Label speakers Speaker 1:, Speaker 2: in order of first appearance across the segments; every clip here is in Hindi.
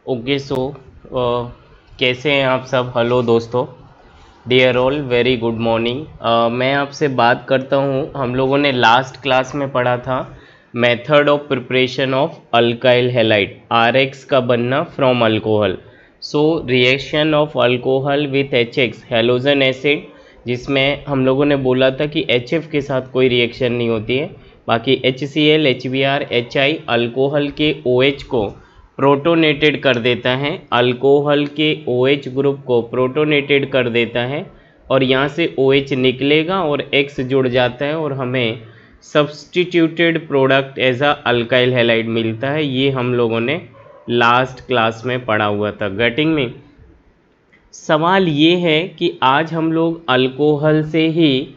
Speaker 1: ओके सो कैसे हैं आप सब। हेलो दोस्तों, dear all, very good morning. मैं आपसे बात करता हूँ। हम लोगों ने लास्ट क्लास में पढ़ा था method of preparation of alkyl halide, RX का बनना from alcohol. So reaction of alcohol with hx, halogen acid, जिसमें हम लोगों ने बोला था कि एचएफ के साथ कोई रिएक्शन नहीं होती है। बाकी HCl, HBr, HI अल्कोहल के OH को प्रोटोनेटेड कर देता है, अल्कोहल के OH ग्रुप को प्रोटोनेटेड कर देता है और यहाँ से OH निकलेगा और X जुड़ जाता है और हमें substituted product as a alkyl halide मिलता है। ये हम लोगों ने लास्ट क्लास में पढ़ा हुआ था। गेटिंग में सवाल ये है कि आज हम लोग अल्कोहल से ही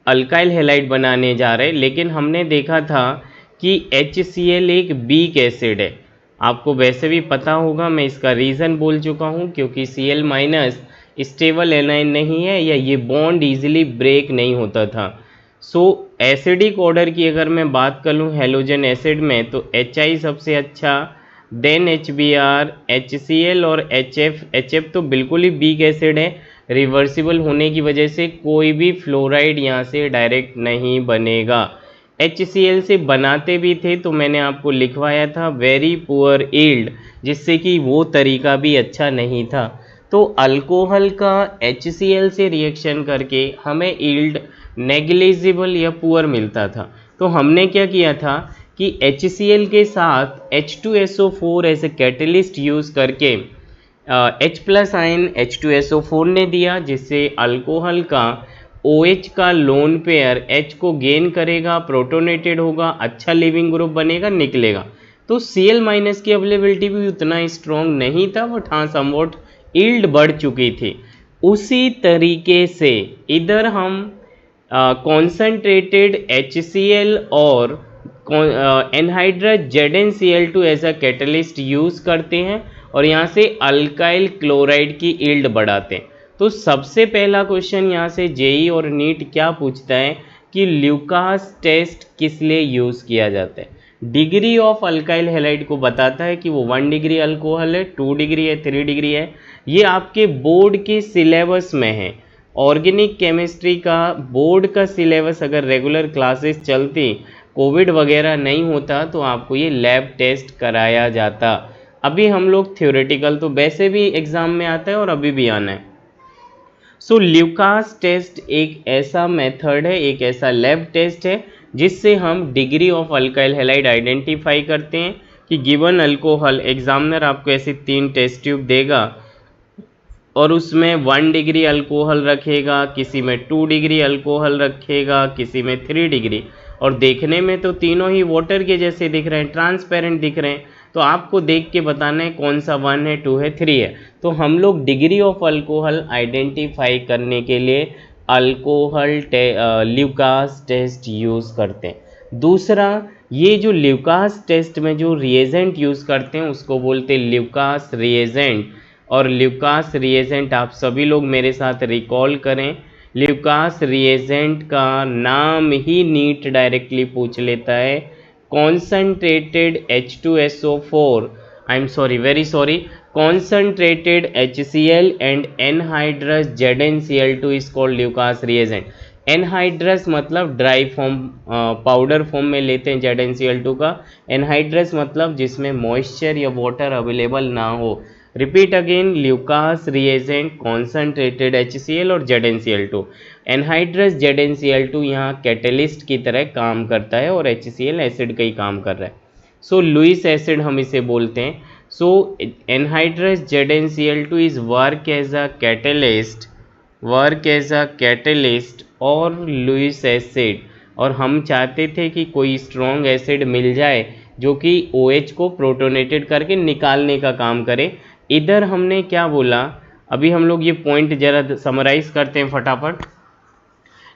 Speaker 1: अल्काइल हैलाइड बनाने जा रहे हैं, लेकिन हमने देखा था कि HCl एक वीक एसिड है। आपको वैसे भी पता होगा, मैं इसका रीज़न बोल चुका हूँ, क्योंकि Cl माइनस स्टेबल एनाइन नहीं है या ये बॉन्ड इजीली ब्रेक नहीं होता था। सो एसिडिक ऑर्डर की अगर मैं बात कर लूँ हेलोजन एसिड में, तो HI सबसे अच्छा, देन HBr, HCl और HF तो बिल्कुल ही वीक एसिड है। रिवर्सिबल होने की वजह से कोई भी फ्लोराइड यहाँ से डायरेक्ट नहीं बनेगा। HCl से बनाते भी थे तो मैंने आपको लिखवाया था वेरी पुअर यील्ड, जिससे कि वो तरीका भी अच्छा नहीं था। तो अल्कोहल का HCl से रिएक्शन करके हमें यील्ड नेग्लिजिबल या पुअर मिलता था। तो हमने क्या किया था कि HCl के साथ H2SO4 as a catalyst use करके H प्लस आयन H2SO4 ने दिया, जिससे अल्कोहल का OH का लोन पेयर H को गेन करेगा, प्रोटोनेटेड होगा, अच्छा लिविंग ग्रुप बनेगा, निकलेगा। तो Cl माइनस की अवेलेबिलिटी भी उतना स्ट्रॉन्ग नहीं था, बट हाँ समवॉट यील्ड बढ़ चुकी थी। उसी तरीके से इधर हम कॉन्सेंट्रेटेड HCl और anhydrous ZnCl2 as a catalyst use करते हैं और यहाँ से अल्काइल क्लोराइड की यील्ड बढ़ाते हैं। तो सबसे पहला क्वेश्चन यहाँ से जेई और नीट क्या पूछता है कि ल्यूकास टेस्ट किस लिए यूज़ किया जाता है। डिग्री ऑफ अल्काइल हैलाइड को बताता है कि वो 1 डिग्री अल्कोहल है, 2 डिग्री है, 3 डिग्री है। ये आपके बोर्ड के सिलेबस में है। ऑर्गेनिक केमिस्ट्री का बोर्ड का सिलेबस अगर रेगुलर क्लासेस चलती, कोविड वगैरह नहीं होता, तो आपको ये लैब टेस्ट कराया जाता। अभी हम लोग थ्योरेटिकल तो वैसे भी एग्ज़ाम में आता है और अभी भी आना है। सो ल्यूकास टेस्ट एक ऐसा मेथड है, एक ऐसा लैब टेस्ट है जिससे हम degree of alkyl halide identify करते हैं कि गिवन अल्कोहल, एग्जामिनर आपको ऐसे 3 टेस्ट ट्यूब देगा और उसमें 1 डिग्री अल्कोहल रखेगा, किसी में 2 डिग्री अल्कोहल रखेगा, किसी में 3 डिग्री, और देखने में तो तीनों ही वाटर के जैसे दिख रहे हैं, ट्रांसपेरेंट दिख रहे हैं। तो आपको देख के बताना है कौन सा 1 है, 2 है, 3 है। तो हम लोग डिग्री ऑफ अल्कोहल आइडेंटिफाई करने के लिए अल्कोहल ल्यूकास टेस्ट यूज़ करते हैं। दूसरा, ये जो ल्यूकास टेस्ट में जो रिएजेंट यूज़ करते हैं उसको बोलते हैं ल्यूकास रिएजेंट। और ल्यूकास रिएजेंट आप सभी लोग मेरे साथ रिकॉल करें। ल्यूकास रिएजेंट का नाम ही नीट डायरेक्टली पूछ लेता है, concentrated H2SO4, I am sorry, very sorry, concentrated HCl and anhydrous ZnCl2 is called Lucas reagent. Anhydrous मतलब ड्राई फॉर्म, पाउडर फॉर्म में लेते हैं ZnCl2 का। एनहाइड्रस मतलब जिसमें मॉइस्चर या वाटर अवेलेबल ना हो। Repeat again, Lucas reagent, concentrated HCl और ZnCl2। एनहाइड्रस ZnCl2 यहाँ कैटलिस्ट की तरह काम करता है और HCl एसिड का ही काम कर रहा है। सो लुइस एसिड हम इसे बोलते हैं। So anhydrous ZnCl2 is work as a catalyst, और लुइस एसिड, और हम चाहते थे कि कोई स्ट्रॉन्ग एसिड मिल जाए जो कि OH को प्रोटोनेटेड करके निकालने का काम करे। इधर हमने क्या बोला, अभी हम लोग ये पॉइंट जरा समराइज करते हैं फटाफट।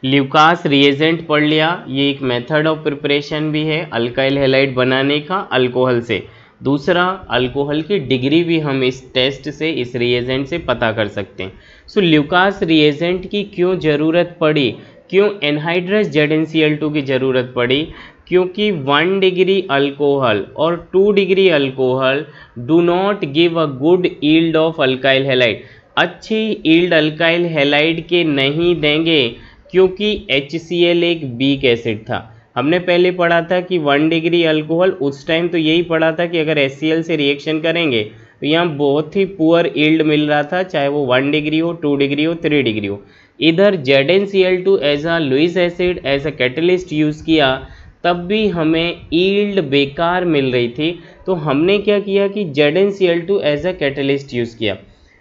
Speaker 1: ल्यूकास रिएजेंट पढ़ लिया, ये एक मेथड ऑफ प्रिपरेशन भी है अल्काइल हैलाइड बनाने का अल्कोहल से। दूसरा, अल्कोहल की डिग्री भी हम इस टेस्ट से, इस रिएजेंट से पता कर सकते हैं। सो ल्यूकास रिएजेंट की क्यों ज़रूरत पड़ी, क्यों एनहाइड्रस ZnCl2 की ज़रूरत पड़ी, क्योंकि 1 डिग्री अल्कोहल और 2 degree alcohol do not give a good yield of alkyl halide, अच्छी ईल्ड अल्काइल हैलाइड के नहीं देंगे, क्योंकि HCl एक वीक एसिड था। हमने पहले पढ़ा था कि 1 डिग्री अल्कोहल, उस टाइम तो यही पढ़ा था कि अगर HCl से रिएक्शन करेंगे तो यहाँ बहुत ही पुअर ईल्ड मिल रहा था, चाहे वो 1 डिग्री हो, 2 डिग्री हो, 3 डिग्री हो। इधर ZnCl2 as a Lewis acid as a catalyst use किया, तब भी हमें ईल्ड बेकार मिल रही थी। तो हमने क्या किया कि ZnCl2 as a catalyst use किया।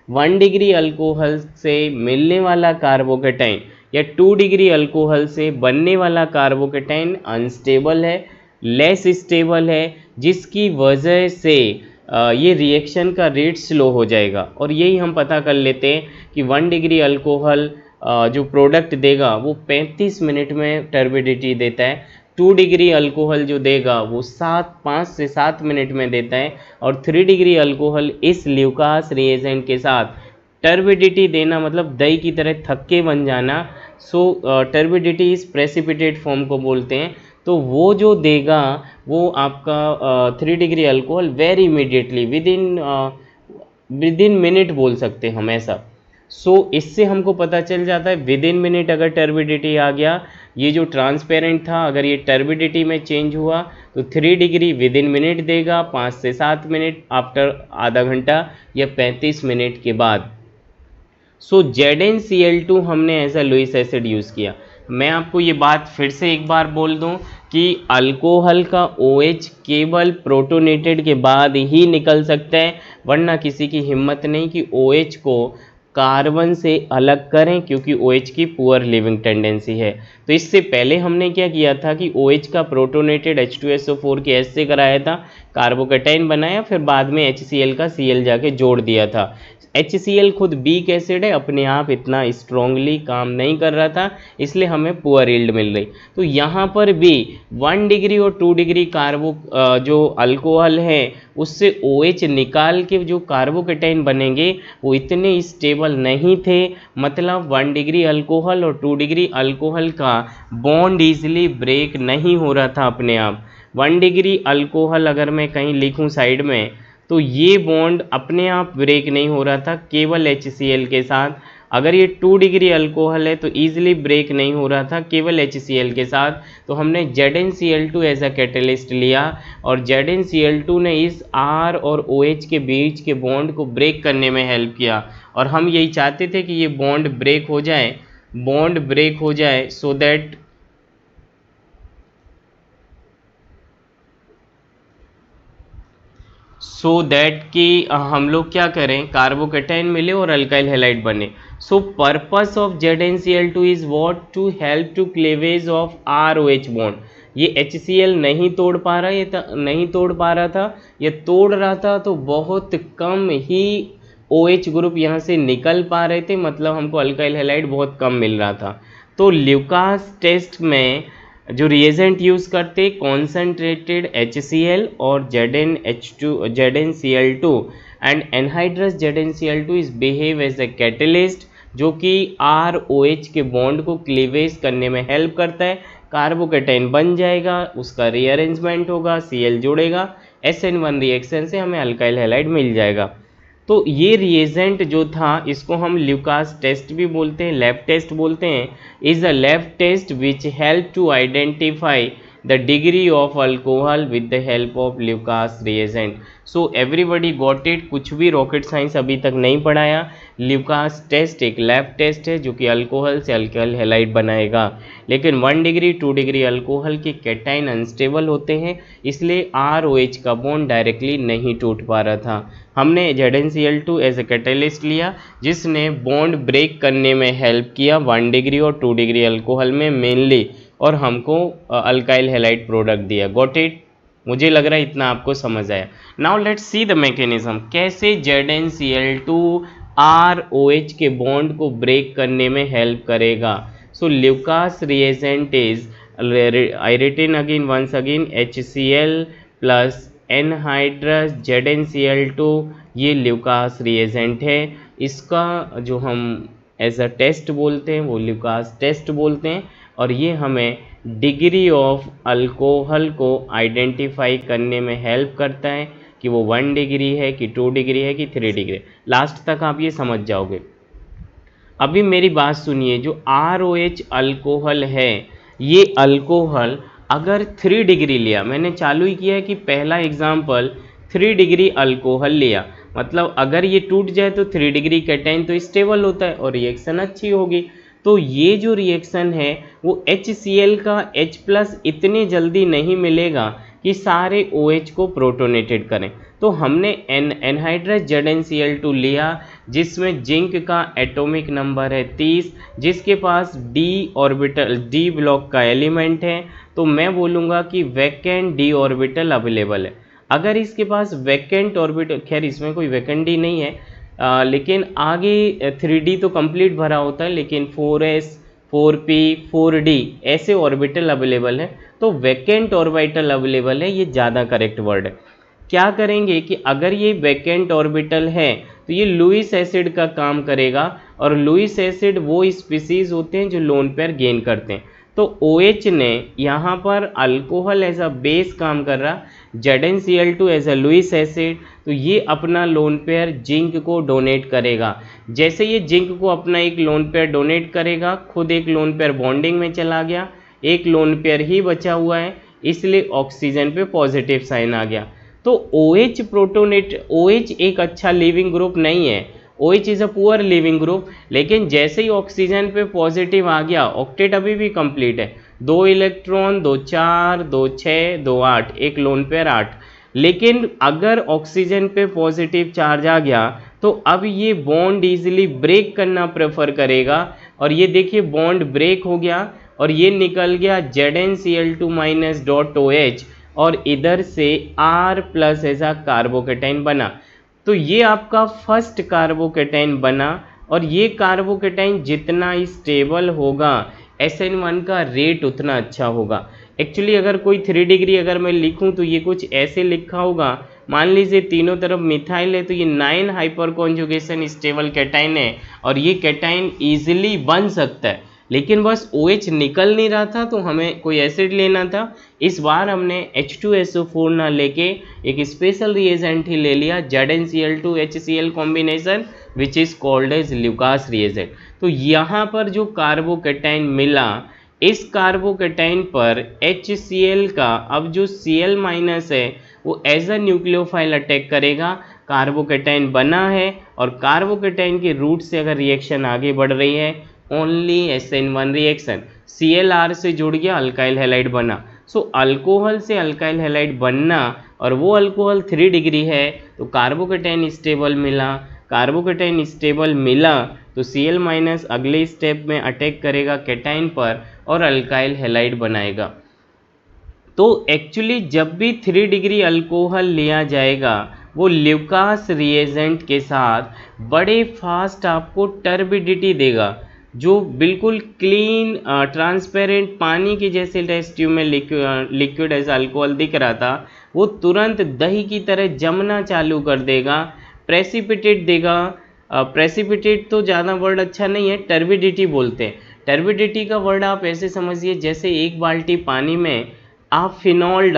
Speaker 1: 1 डिग्री अल्कोहल से मिलने वाला कार्बोकेटाइन या 2 डिग्री अल्कोहल से बनने वाला कार्बोकेटाइन अनस्टेबल है, लेस स्टेबल है, जिसकी वजह से ये रिएक्शन का रेट स्लो हो जाएगा। और यही हम पता कर लेते हैं कि 1 डिग्री अल्कोहल जो प्रोडक्ट देगा वो 35 मिनट में टर्बिडिटी देता है, 2 डिग्री अल्कोहल जो देगा वो 5 से 7 मिनट में देता है, और 3 डिग्री अल्कोहल इस ल्यूकास रिएजेंट के साथ टर्बिडिटी देना मतलब दही की तरह थक्के बन जाना। सो टर्बिडिटी इस प्रेसिपिटेट फॉर्म को बोलते हैं। तो वो जो देगा वो आपका 3 degree alcohol very immediately with in minute बोल सकते हैं हम ऐसा। इससे हमको पता चल जाता है विद इन मिनट अगर टर्बिडिटी आ गया, ये जो ट्रांसपेरेंट था अगर ये टर्बिडिटी में चेंज हुआ तो 3 डिग्री विद इन मिनट देगा, 5 से 7 मिनट आफ्टर आधा घंटा या 35 मिनट के बाद। ZnCl2 हमने as a Lewis acid use किया। मैं आपको ये बात फिर से एक बार बोल दूं कि अल्कोहल का OH केवल प्रोटोनेटेड के बाद ही निकल सकता है, वरना किसी की हिम्मत नहीं कि OH को कार्बन से अलग करें, क्योंकि OH की पुअर लिविंग टेंडेंसी है। तो इससे पहले हमने क्या किया था कि OH का प्रोटोनेटेड H2SO4 के H से कराया था, कार्बोकेटाइन बनाया, फिर बाद में HCl का Cl जाके जोड़ दिया था। HCl खुद वीक एसिड है, अपने आप इतना स्ट्रॉन्गली काम नहीं कर रहा था, इसलिए हमें पुअर यील्ड मिल रही। तो यहाँ पर भी 1 डिग्री और 2 डिग्री जो अल्कोहल है उससे OH निकाल के जो कार्बोकेटाइन बनेंगे वो इतने स्टेबल नहीं थे। मतलब 1 डिग्री अल्कोहल और 2 डिग्री अल्कोहल का बॉन्ड ईजिली ब्रेक नहीं हो रहा था अपने आप। 1 डिग्री अल्कोहल अगर मैं कहीं लिखूं साइड में, तो ये बॉन्ड अपने आप ब्रेक नहीं हो रहा था केवल HCl के साथ। अगर ये 2 डिग्री अल्कोहल है तो ईजिली ब्रेक नहीं हो रहा था केवल HCl के साथ। तो हमने ZnCl2 एज अ कैटलिस्ट लिया, और ZnCl2 ने इस R और OH के बीच के बॉन्ड को ब्रेक करने में हेल्प किया। और हम यही चाहते थे कि ये बॉन्ड ब्रेक हो जाए सो दैट कि हम लोग क्या करें, कार्बोकेटाइन मिले और अल्काइल हैलाइड बने। Purpose of ZnCl2 is what, to help to cleavage of ROH bond. ये HCl नहीं तोड़ पा रहा, ये तोड़ रहा था तो बहुत कम ही OH ग्रुप यहाँ से निकल पा रहे थे, मतलब हमको अल्काइल हैलाइड बहुत कम मिल रहा था। तो ल्यूकास टेस्ट में जो रिएजेंट यूज़ करते कॉन्सेंट्रेटेड HCl और ZnCl2 and anhydrous ZnCl2 is behave as a catalyst, जो कि ROH के बॉन्ड को क्लीवेज करने में हेल्प करता है। कार्बोकेटाइन बन जाएगा, उसका रीअरेंजमेंट होगा, Cl जुड़ेगा, SN1 रिएक्शन से हमें अल्काइल हैलाइड मिल जाएगा। तो ये रिएजेंट जो था इसको हम ल्यूकास टेस्ट भी बोलते हैं, लैब टेस्ट बोलते हैं। Is a lab test which help to identify the degree of alcohol with the help of Lucas reagent. So everybody got it, कुछ भी रॉकेट साइंस अभी तक नहीं पढ़ाया। ल्यूकास टेस्ट एक लैब टेस्ट है जो कि अल्कोहल से अल्काइल हैलाइड बनाएगा। लेकिन 1 डिग्री 2 डिग्री अल्कोहल के कैटाइन अनस्टेबल होते हैं, इसलिए ROH का बॉन्ड डायरेक्टली नहीं टूट पा रहा था। हमने ZnCl2 एज ए कैटलिस्ट लिया, जिसने बॉन्ड ब्रेक करने में हेल्प किया 1 डिग्री और 2 डिग्री अल्कोहल में मेनली, और हमको अल्काइल हैलाइड प्रोडक्ट दिया। Got it? मुझे लग रहा है इतना आपको समझ आया। Now let's see the mechanism, कैसे ZnCl2 ROH के बॉन्ड को ब्रेक करने में हेल्प करेगा। So Lucas reagent is, I written again once again, HCl plus anhydrous ZnCl2, ये ल्यूकास रिएजेंट है। इसका जो हम एज अ टेस्ट बोलते हैं वो ल्यूकास टेस्ट बोलते हैं, और ये हमें डिग्री ऑफ अल्कोहल को आइडेंटिफाई करने में हेल्प करता है कि वो 1 डिग्री है कि 2 डिग्री है कि 3 डिग्री। लास्ट तक आप ये समझ जाओगे। अभी मेरी बात सुनिए, जो ROH अल्कोहल है, ये अल्कोहल अगर 3 डिग्री लिया, मैंने चालू ही किया है कि पहला एग्जाम्पल 3 डिग्री अल्कोहल लिया, मतलब अगर ये टूट जाए तो 3 डिग्री कैटाइन तो स्टेबल होता है और रिएक्शन अच्छी होगी। तो ये जो रिएक्शन है वो HCl का H+ इतने जल्दी नहीं मिलेगा कि सारे OH को प्रोटोनेटेड करें। तो हमने एनहाइड्रस ZnCl2 लिया जिसमें जिंक का एटॉमिक नंबर है 30, जिसके पास D ब्लॉक का एलिमेंट है। तो मैं बोलूँगा कि वैकेंट D ऑर्बिटल अवेलेबल है। अगर इसके पास वैकेंट ऑर्बिटल, खैर इसमें कोई वैकेंट D नहीं है, लेकिन आगे 3D तो कंप्लीट भरा होता है, लेकिन 4s 4p 4d ऐसे ऑर्बिटल अवेलेबल है। तो वैकेंट ऑर्बिटल अवेलेबल है, ये ज़्यादा करेक्ट वर्ड है। क्या करेंगे कि अगर ये वैकेंट ऑर्बिटल है तो ये लुईस एसिड का काम करेगा, और लुईस एसिड वो स्पीसीज होते हैं जो लोन पेयर गेन करते हैं। तो OH ने यहाँ पर अल्कोहल एज अ बेस काम कर रहा, ZnCl2 as a Lewis acid, तो ये अपना लोन पेयर जिंक को डोनेट करेगा। जैसे ये जिंक को अपना एक लोन पेयर डोनेट करेगा, खुद एक लोन पेयर बॉन्डिंग में चला गया, एक लोन पेयर ही बचा हुआ है, इसलिए ऑक्सीजन पे पॉजिटिव साइन आ गया। तो OH एक अच्छा लिविंग ग्रुप नहीं है, OH is a poor leaving group. लेकिन जैसे ही ऑक्सीजन पे पॉजिटिव आ गया, ऑक्टेट अभी भी कंप्लीट है, 2 इलेक्ट्रॉन, 2 4, 2 6, 2 8, एक लोन पेयर 8। लेकिन अगर ऑक्सीजन पे पॉजिटिव चार्ज आ गया तो अब ये बॉन्ड इजीली ब्रेक करना प्रेफर करेगा, और ये देखिए बॉन्ड ब्रेक हो गया और ये निकल गया ZnCl2- और इधर से R+ ऐसा कार्बोकेटाइन बना। तो ये आपका फर्स्ट कार्बोकेटाइन बना, और ये कार्बोकेटाइन जितना स्टेबल होगा SN1 का रेट उतना अच्छा होगा। एक्चुअली अगर कोई 3 डिग्री अगर मैं लिखूं तो ये कुछ ऐसे लिखा होगा, मान लीजिए तीनों तरफ मिथाइल है तो ये 9 हाइपर कॉन्जुगेशन स्टेबल कैटाइन है, और ये कैटाइन ईजिली बन सकता है, लेकिन बस OH निकल नहीं रहा था तो हमें कोई एसिड लेना था। इस बार हमने H2SO4 ना लेके एक स्पेशल रिएजेंट ही ले लिया, ZnCl2 HCl combination, which is called as Lucas reagent. तो यहाँ पर जो कार्बोकेटाइन मिला, इस कार्बोकेटाइन पर HCl का अब जो Cl- है वो एज अ न्यूक्लियोफाइल अटैक करेगा, कार्बोकेटाइन बना है, और कार्बोकेटाइन के रूट से अगर रिएक्शन आगे बढ़ रही है, ओनली SN1 रिएक्शन, ClR से जुड़ गया, अल्काइल हैलाइड बना। सो अल्कोहल से अल्काइल हैलाइड बनना, और वो अल्कोहल 3 डिग्री है तो कार्बोकेटाइन स्टेबल मिला, कार्बोकेटाइन स्टेबल मिला तो Cl- अगले स्टेप में अटैक करेगा कैटाइन पर और अल्काइल हैलाइड बनाएगा। तो एक्चुअली जब भी 3 डिग्री अल्कोहल लिया जाएगा, वो ल्यूकास रिएजेंट के साथ बड़े फास्ट आपको टर्बिडिटी देगा, जो बिल्कुल क्लीन ट्रांसपेरेंट पानी की जैसे टेस्ट ट्यूब में लिक्विड एज अल्कोहल दिख रहा था, वो तुरंत दही की तरह जमना चालू कर देगा, प्रेसिपिटेट देगा। प्रेसिपिटेट तो ज़्यादा वर्ड अच्छा नहीं है, टर्बिडिटी बोलते हैं। टर्बिडिटी का वर्ड आप ऐसे समझिए जैसे एक बाल्टी पानी में आप फिनाइल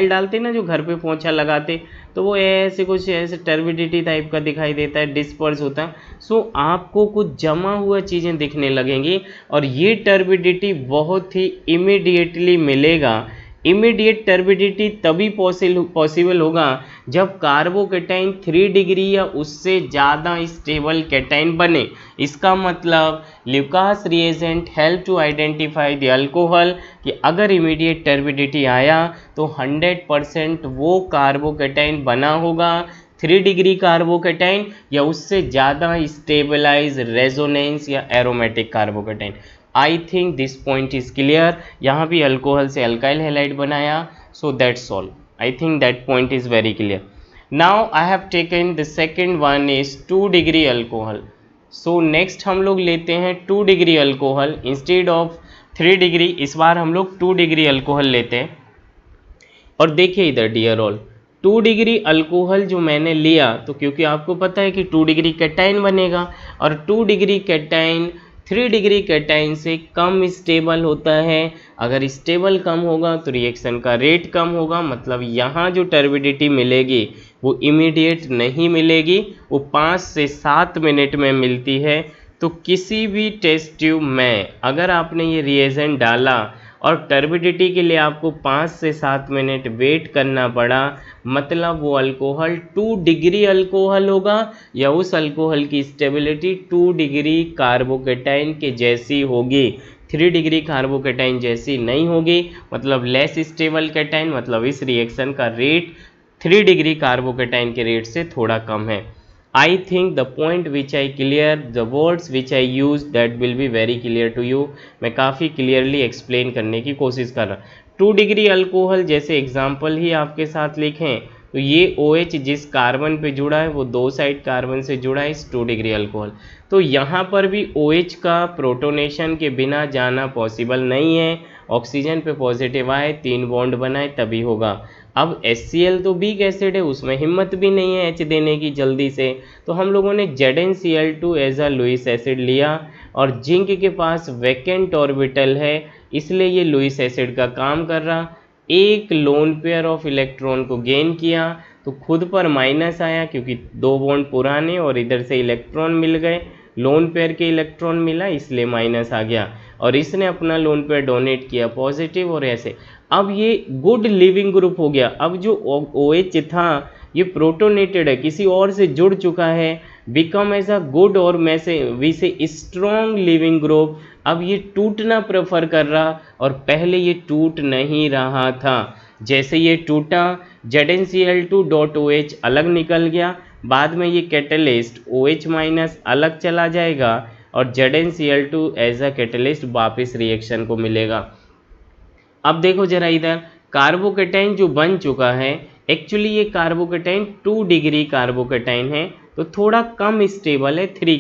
Speaker 1: डालते ना, जो घर पे पोंछा लगाते, तो वो ऐसे कुछ ऐसे टर्बिडिटी टाइप का दिखाई देता है, डिस्पर्स होता है। सो आपको कुछ जमा हुआ चीज़ें दिखने लगेंगी, और ये टर्बिडिटी बहुत ही इमीडिएटली मिलेगा। इमीडिएट टर्बिडिटी तभी पॉसिबल होगा जब कार्बोकेटाइन 3 डिग्री या उससे ज़्यादा स्टेबल कैटाइन बने। इसका मतलब Lucas reagent help to identify the alcohol, कि अगर इमीडिएट टर्बिडिटी आया तो 100% वो कार्बोकेटाइन बना होगा, 3 डिग्री कार्बोकेटाइन या उससे ज़्यादा स्टेबलाइज रेजोनेंस या aromatic carbocation. I think this point is clear. यहाँ भी अल्कोहल से अल्काइल हैलाइड बनाया, so that's all. I think that point is very clear. Now I have taken the second one is 2 degree alcohol. So next हम लोग लेते हैं 2 degree alcohol instead of 3 degree. इस बार हम लोग 2 डिग्री अल्कोहल लेते हैं। और देखिए इधर डियर ऑल, 2 डिग्री अल्कोहल जो मैंने लिया, तो क्योंकि आपको पता है कि 2 डिग्री कैटाइन बनेगा, और 2 डिग्री कैटाइन 3 डिग्री कैटाइन से कम स्टेबल होता है। अगर स्टेबल कम होगा तो रिएक्शन का रेट कम होगा, मतलब यहाँ जो टर्बिडिटी मिलेगी वो इमीडिएट नहीं मिलेगी, वो 5 से 7 मिनट में मिलती है। तो किसी भी टेस्ट ट्यूब में अगर आपने ये रिएजेंट डाला और टर्बिडिटी के लिए आपको 5 से 7 मिनट वेट करना पड़ा, मतलब वो अल्कोहल 2 डिग्री अल्कोहल होगा या उस अल्कोहल की स्टेबिलिटी 2 डिग्री कार्बोकेटाइन के जैसी होगी, 3 डिग्री कार्बोकेटाइन जैसी नहीं होगी, मतलब लेस स्टेबल कैटाइन, मतलब इस रिएक्शन का रेट 3 डिग्री कार्बोकेटाइन के रेट से थोड़ा कम है। I think the point which I clear, the words which I use that will be very clear to you। मैं काफ़ी क्लियरली एक्सप्लेन करने की कोशिश कर रहा। 2 डिग्री अल्कोहल जैसे एग्जाम्पल ही आपके साथ लिखें तो ये OH जिस कार्बन पे जुड़ा है वो 2 साइड कार्बन से जुड़ा है इस 2 डिग्री अल्कोहल। तो यहाँ पर भी OH का प्रोटोनेशन के बिना जाना पॉसिबल नहीं है, ऑक्सीजन पे पॉजिटिव आए 3 बॉन्ड बनाए तभी होगा। अब HCl तो वीक एसिड है, उसमें हिम्मत भी नहीं है H देने की जल्दी से, तो हम लोगों ने ZnCl2 as a Lewis acid लिया और जिंक के पास वैकेंट ऑर्बिटल है इसलिए ये लुईस एसिड का काम कर रहा। एक लोन पेयर ऑफ इलेक्ट्रॉन को गेन किया तो खुद पर माइनस आया क्योंकि 2 बॉन्ड पुराने और इधर से इलेक्ट्रॉन मिल गए, लोन पेयर के इलेक्ट्रॉन मिला इसलिए माइनस आ गया और इसने अपना लोन पेयर डोनेट किया पॉजिटिव और ऐसे। अब ये गुड लिविंग ग्रुप हो गया। अब जो OH था ये प्रोटोनेटेड है, किसी और से जुड़ चुका है, बिकम एज अ गुड और वी से स्ट्रॉन्ग लिविंग ग्रुप। अब ये टूटना प्रेफर कर रहा और पहले ये टूट नहीं रहा था। जैसे ये टूटा ZnCl2.OH अलग निकल गया, बाद में ये कैटलिस्ट OH- अलग चला जाएगा और ZnCl2 एज अ कैटलिस्ट वापस रिएक्शन को मिलेगा। अब देखो जरा इधर कार्बोकेटाइन जो बन चुका है, एक्चुअली ये कार्बोकेटाइन 2 डिग्री कार्बोकेटाइन है तो थोड़ा कम स्टेबल है 3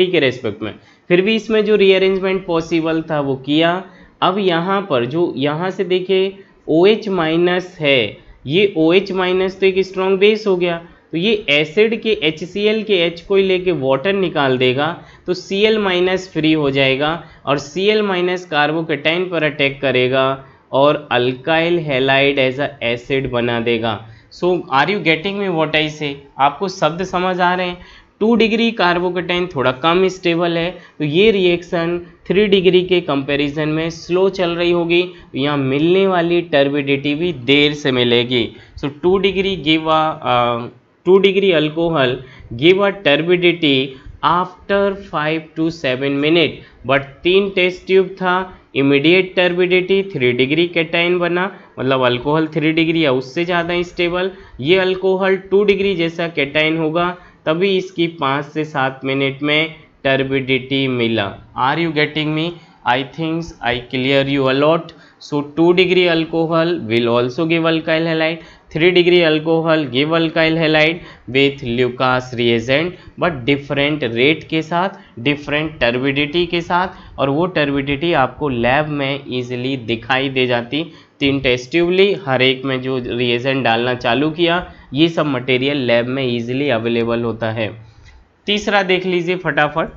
Speaker 1: के रेस्पेक्ट में, फिर भी इसमें जो रीअरेंजमेंट पॉसिबल था वो किया। अब यहाँ पर जो यहाँ से देखिए OH- है, ये OH- तो एक स्ट्रॉन्ग बेस हो गया, तो ये एसिड के HCl के H को ही लेके वाटर निकाल देगा तो Cl- फ्री हो जाएगा और Cl- कार्बोकेटाइन पर अटैक करेगा और alkyl halide as a acid बना देगा। So are you getting me what I say? आपको शब्द समझ आ रहे हैं? 2 डिग्री कार्बोकेटाइन थोड़ा कम स्टेबल है तो ये रिएक्शन 3 डिग्री के कंपैरिजन में स्लो चल रही होगी, तो यहाँ मिलने वाली टर्बिडिटी भी देर से मिलेगी। So 2 degree give a 2 degree alcohol give a turbidity after 5 to 7 minute, but 3 test tube था, इमीडिएट टर्बिडिटी 3 डिग्री कैटाइन बना, मतलब अल्कोहल 3 डिग्री या उससे ज़्यादा स्टेबल, ये अल्कोहल 2 डिग्री जैसा कैटाइन होगा तभी इसकी 5 से 7 मिनट में टर्बिडिटी मिला। Are you getting me? I thinks I clear you a lot. So 2 degree alcohol will also give alkyl halide, 3 degree alcohol give alkyl halide with Lucas reagent, but different rate के साथ, different turbidity के साथ, और वो turbidity आपको लैब में easily दिखाई दे जाती। 3 टेस्ट ट्यूब ली, हर एक में जो reagent डालना चालू किया, ये सब मटेरियल लैब में easily अवेलेबल होता है। तीसरा देख लीजिए फटाफट,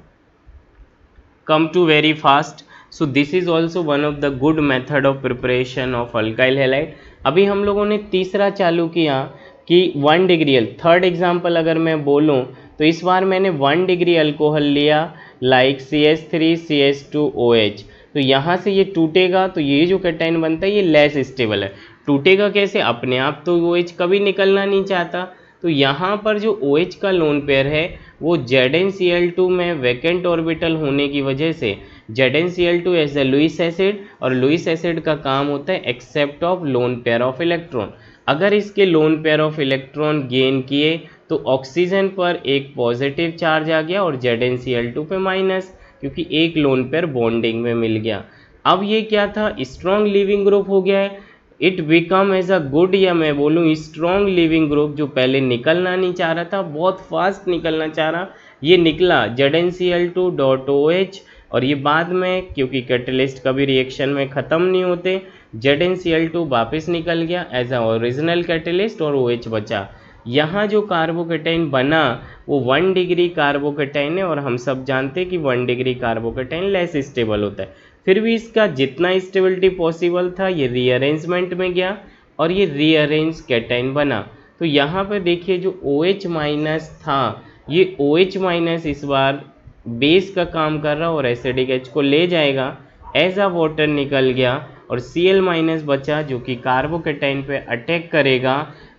Speaker 1: come to very fast। So this is also one of the good method of preparation of alkyl halide। अभी हम लोगों ने तीसरा चालू किया कि 1 डिग्री, थर्ड एग्जाम्पल अगर मैं बोलूं तो इस बार मैंने 1 डिग्री अल्कोहल लिया लाइक CH3CH2OH, तो यहाँ से ये टूटेगा तो ये जो कैटाइन बनता है ये लेस स्टेबल है। टूटेगा कैसे? अपने आप तो OH कभी निकलना नहीं चाहता, तो यहाँ पर जो OH का लोन पेयर है वो ZnCl2 में वैकेंट ऑर्बिटल होने की वजह से ZnCl2 as a Lewis acid, और लुईस एसिड का काम होता है accept of lone pair of electron. अगर इसके lone pair of electron gain किए तो ऑक्सीजन पर एक पॉजिटिव चार्ज आ गया और ZnCl2 पे माइनस, क्योंकि एक लोन पेयर बॉन्डिंग में मिल गया। अब ये क्या था? स्ट्रॉन्ग लिविंग ग्रुप हो गया है, it become as a good, या मैं बोलूँ स्ट्रॉन्ग लिविंग ग्रुप। जो पहले निकलना नहीं चाह रहा था, बहुत फास्ट निकलना चाह रहा, ये निकला ZnCl2.OH, और ये बाद में क्योंकि कैटलिस्ट कभी रिएक्शन में ख़त्म नहीं होते, ZnCl2 वापस निकल गया एज अ ओरिजिनल कैटलिस्ट और OH बचा। यहाँ जो कार्बोकेटाइन बना वो 1 डिग्री कार्बोकेटाइन है, और हम सब जानते हैं कि 1 डिग्री कार्बोकेटाइन लेस स्टेबल होता है। फिर भी इसका जितना स्टेबिलिटी पॉसिबल था ये रीअरेंजमेंट में गया और ये रीअरेंज कैटाइन बना। तो यहाँ पे देखिए जो OH माइनस था, ये OH माइनस इस बार बेस का काम कर रहा और एसिडिक H को ले जाएगा, एज अ वाटर निकल गया और Cl माइनस बचा जो कि कार्बोकेटाइन पे अटैक करेगा।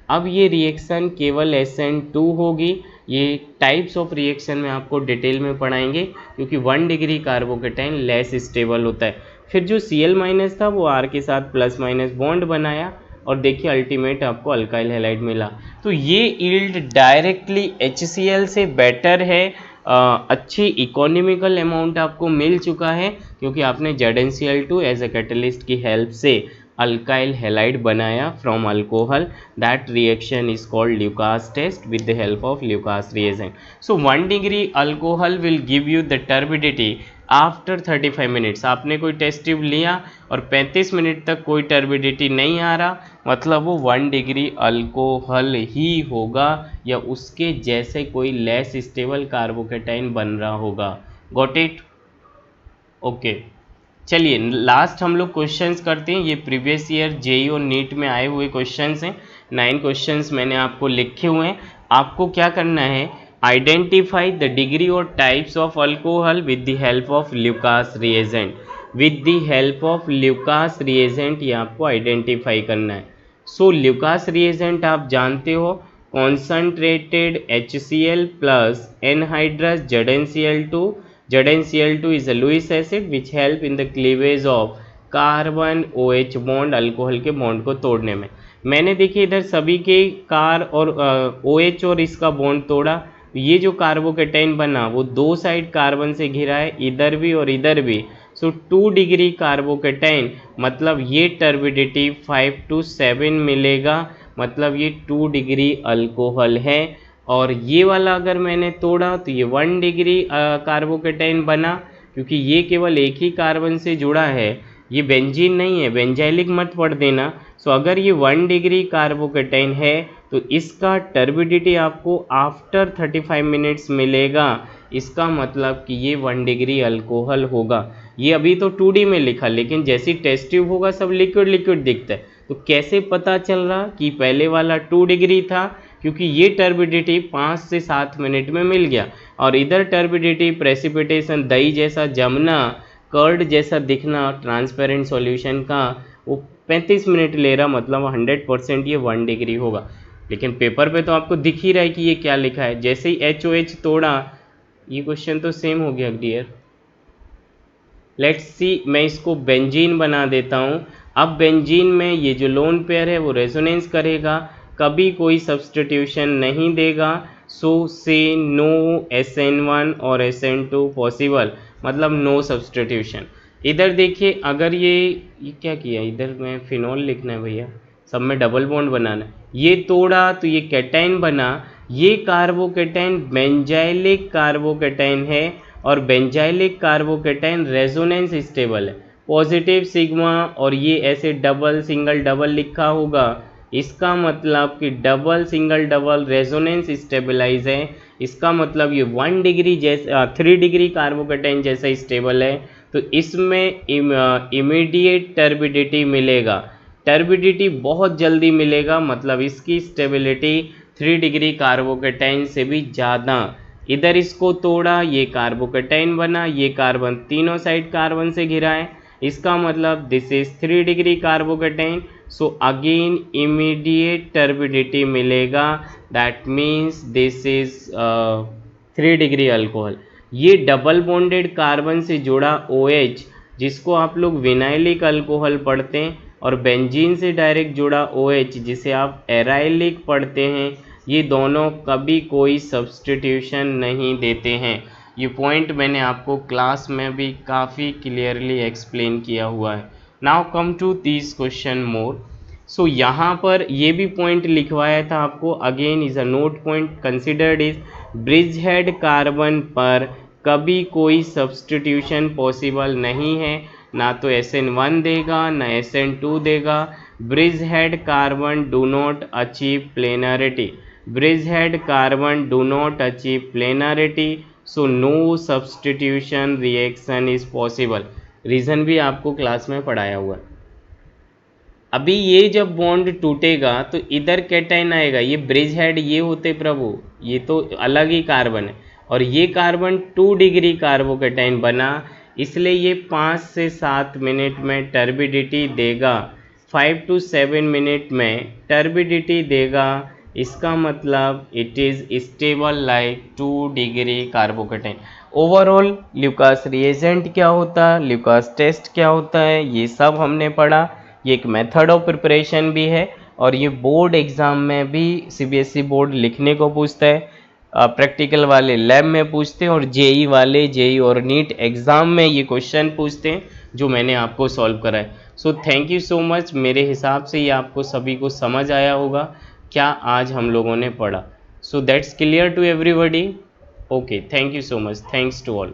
Speaker 1: अब ये रिएक्शन केवल SN2 होगी। ये टाइप्स ऑफ रिएक्शन में आपको डिटेल में पढ़ाएंगे क्योंकि 1 डिग्री कार्बोकेटाइन लेस स्टेबल होता है। फिर जो Cl माइनस था वो R के साथ प्लस माइनस बॉन्ड बनाया और देखिए अल्टीमेट आपको अल्काइल हैलाइड मिला। तो ये यील्ड डायरेक्टली HCl से बेटर है, अच्छी इकोनॉमिकल अमाउंट आपको मिल चुका है क्योंकि आपने ZnCl2 एज ए कैटलिस्ट की हेल्प से अल्काइल हैलाइड बनाया from alcohol. That reaction is called Lucas test with the help of Lucas reagent. So 1 degree alcohol will give you the turbidity after 35 minutes. आपने कोई टेस्ट ट्यूब लिया और 35 मिनट तक कोई टर्बिडिटी नहीं आ रहा, मतलब वो 1 डिग्री अल्कोहल ही होगा या उसके जैसे कोई लेस स्टेबल कार्बोकेटाइन बन रहा होगा। Got it? ओके, चलिए लास्ट हम लोग क्वेश्चंस करते हैं। ये प्रीवियस ईयर जेईई और नीट में आए हुए क्वेश्चंस हैं। 9 क्वेश्चंस मैंने आपको लिखे हुए हैं। आपको क्या करना है, आइडेंटिफाई द डिग्री और types of alcohol with the help of Lucas reagent. With the help of Lucas reagent ये आपको आइडेंटिफाई करना है। सो ल्यूकास रिएजेंट आप जानते हो, concentrated HCl plus anhydrous ZnCl2। ZnCl2 is a Lewis acid which help in the cleavage of carbon OH bond, alcohol के बॉन्ड को तोड़ने में। मैंने देखिए इधर सभी के कार और OH और इसका बॉन्ड तोड़ा। ये जो कार्बोकेटाइन बना वो 2 साइड कार्बन से घिरा है, इधर भी और इधर भी। सो 2 डिग्री कार्बोकेटाइन, मतलब ये टर्बिडिटी 5 to 7 मिलेगा, मतलब ये 2 डिग्री अल्कोहल है। और ये वाला अगर मैंने तोड़ा तो ये 1 डिग्री कार्बोकेटाइन बना, क्योंकि ये केवल एक ही कार्बन से जुड़ा है, ये बेंजीन नहीं है, बेंजाइलिक मत पढ़ देना। सो अगर ये 1 डिग्री कार्बोकेटाइन है तो इसका टर्बिडिटी आपको आफ्टर 35 मिनट्स मिलेगा। इसका मतलब कि ये 1 डिग्री अल्कोहल होगा। ये अभी तो 2D में लिखा, लेकिन जैसी टेस्ट ट्यूब होगा सब लिक्विड लिक्विड दिखता है। तो कैसे पता चल रहा कि पहले वाला 2 डिग्री था, क्योंकि ये टर्बिडिटी 5 से 7 मिनट में मिल गया और इधर टर्बिडिटी प्रेसिपिटेशन दही जैसा जमना, कर्ड जैसा दिखना ट्रांसपेरेंट सॉल्यूशन का, वो 35 मिनट ले रहा, मतलब 100% ये 1 डिग्री होगा। लेकिन पेपर पे तो आपको दिख ही रहा है कि ये क्या लिखा है। जैसे ही HOH तोड़ा, ये क्वेश्चन तो सेम हो गया डियर। लेट्स सी, मैं इसको बेंजीन बना देता हूँ। अब बेंजीन में ये जो लोन पेयर है वो रेजोनेंस करेगा, कभी कोई सब्सटीट्यूशन नहीं देगा। सो से नो SN1 और SN2 पॉसिबल, मतलब नो सब्सटीट्यूशन। इधर देखिए, अगर ये क्या किया, इधर में फिनॉल लिखना है भैया, सब में डबल बॉन्ड बनाना है। ये तोड़ा तो ये कैटाइन बना। ये कार्बोकेटाइन बेंजाइलिक कार्बोकेटाइन है और बेंजाइलिक कार्बोकेटाइन रेजोनेंस स्टेबल है, पॉजिटिव सिग्मा, और ये ऐसे डबल सिंगल डबल लिखा होगा। इसका मतलब कि double single double resonance stabilize है। इसका मतलब ये 1 डिग्री जैसे 3 डिग्री कार्बोकेटाइन जैसा स्टेबल है। तो इसमें इमीडिएट टर्बिडिटी मिलेगा, टर्बिडिटी बहुत जल्दी मिलेगा, मतलब इसकी स्टेबिलिटी 3 डिग्री कार्बोकेटाइन से भी ज़्यादा। इधर इसको तोड़ा, ये कार्बोकेटाइन बना, ये कार्बन तीनों साइड कार्बन से घिरा है, इसका मतलब this is 3 degree carbocation. So again immediate turbidity मिलेगा, that means this is 3 degree alcohol. ये डबल बॉन्डेड कार्बन से जुड़ा OH, जिसको आप लोग विनाइलिक अल्कोहल पढ़ते हैं, और बेंजीन से डायरेक्ट जुड़ा OH जिसे आप एराइलिक पढ़ते हैं, ये दोनों कभी कोई सब्सटीट्यूशन नहीं देते हैं। ये पॉइंट मैंने आपको क्लास में भी काफ़ी क्लियरली एक्सप्लेन किया हुआ है। Now come to this question more. So यहाँ पर ये भी पॉइंट लिखवाया था आपको, again is a note point considered is bridgehead carbon पर कभी कोई सब्सटीट्यूशन पॉसिबल नहीं है, ना तो SN1 देगा ना SN2 देगा। Bridge head carbon do not achieve planarity. bridgehead carbon do not achieve planarity, so no substitution reaction is possible। Reason भी आपको क्लास में पढ़ाया हुआ है। अभी ये जब बॉन्ड टूटेगा तो इधर कैटाइन आएगा, ये ब्रिज हेड ये होते प्रभु, ये तो अलग ही कार्बन है, और ये कार्बन 2 डिग्री कार्बोकैटाइन बना, इसलिए ये 5 से 7 मिनट में टर्बिडिटी देगा, 5 to 7 मिनट में टर्बिडिटी देगा। इसका मतलब it is stable like 2 degree carbocation. Overall Lucas reagent क्या होता है, ल्यूकास टेस्ट क्या होता है, ये सब हमने पढ़ा। ये एक मेथड ऑफ प्रिपरेशन भी है, और ये बोर्ड एग्ज़ाम में भी सीबीएसई बोर्ड लिखने को पूछता है, प्रैक्टिकल वाले लैब में पूछते हैं, और जेई वाले जेई और नीट एग्ज़ाम में ये क्वेश्चन पूछते हैं जो मैंने आपको सॉल्व करा है। So thank you so much. मेरे हिसाब से ये आपको सभी को समझ आया होगा क्या आज हम लोगों ने पढ़ा। So that's clear to everybody. Okay, thank you so much, thanks to all.